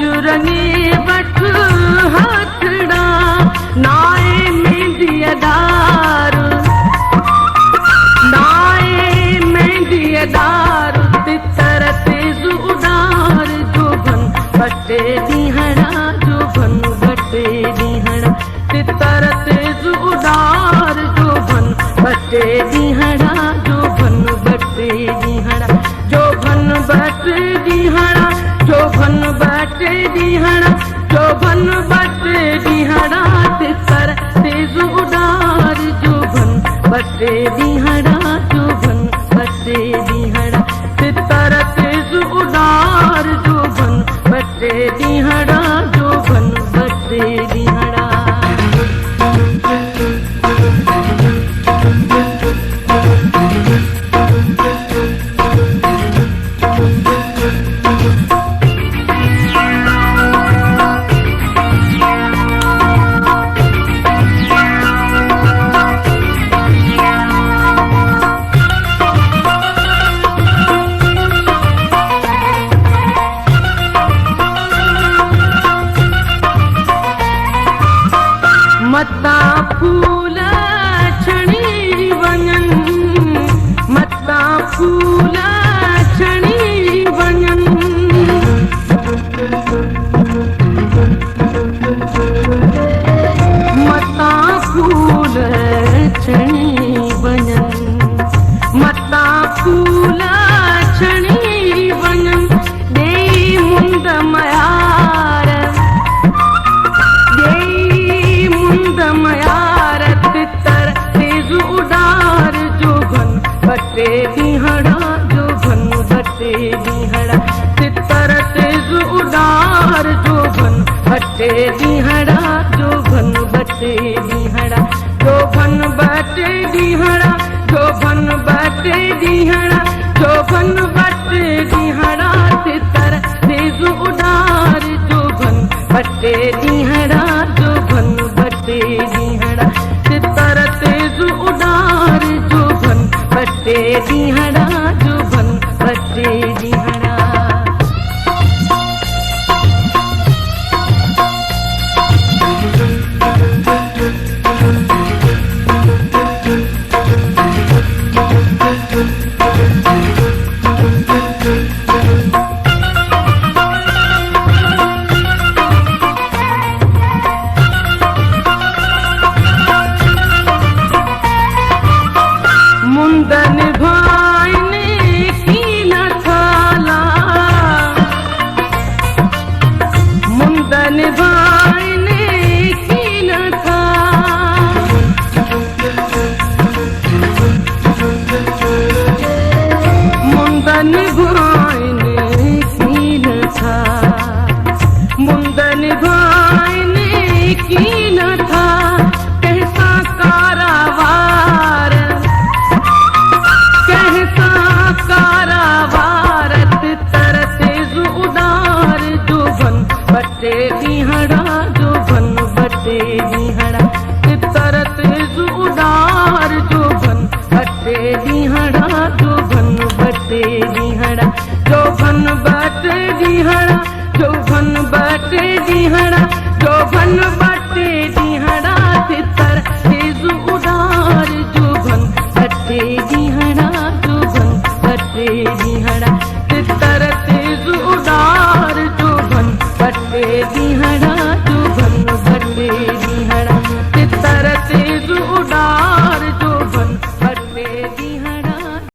चुरनी बठ हथड़ा नाए मेंदियदार नाए मेंदियदार तितर तेज उडार जोबन बटे दिहड़ा जोबन बटे दिहड़ा तितर तेज उडार जोबन बटे दिहड़ा जोबन बटे दिहड़ा जोबन बटे दिहड़ा जोबन बटे दिहड़ा जोबन बटे दिहड़ा तितर तेज उडार जोबन बटे दिहड़ा जोबन बटे दिहड़ा तितर तेज उडार जोबन बटे दिहड़ा जोबन बटे दिहड़ा। मत्ता फूल छणी वञन मत्ता फूल छणी वञन मत्ता फूल छणी वञन मत्ता फूल छणी वञन ॾेई मुंद मयार मयार तितर तेज उडार जोबन बटे दिहड़ा जोबन बटे दिहड़ा तितर तेज उडार जोबन बटे दिहड़ा जोबन बटे दिहड़ा जोबन बटे दिहड़ा जोबन बटे दिहड़ा जोबन बटे दिहड़ा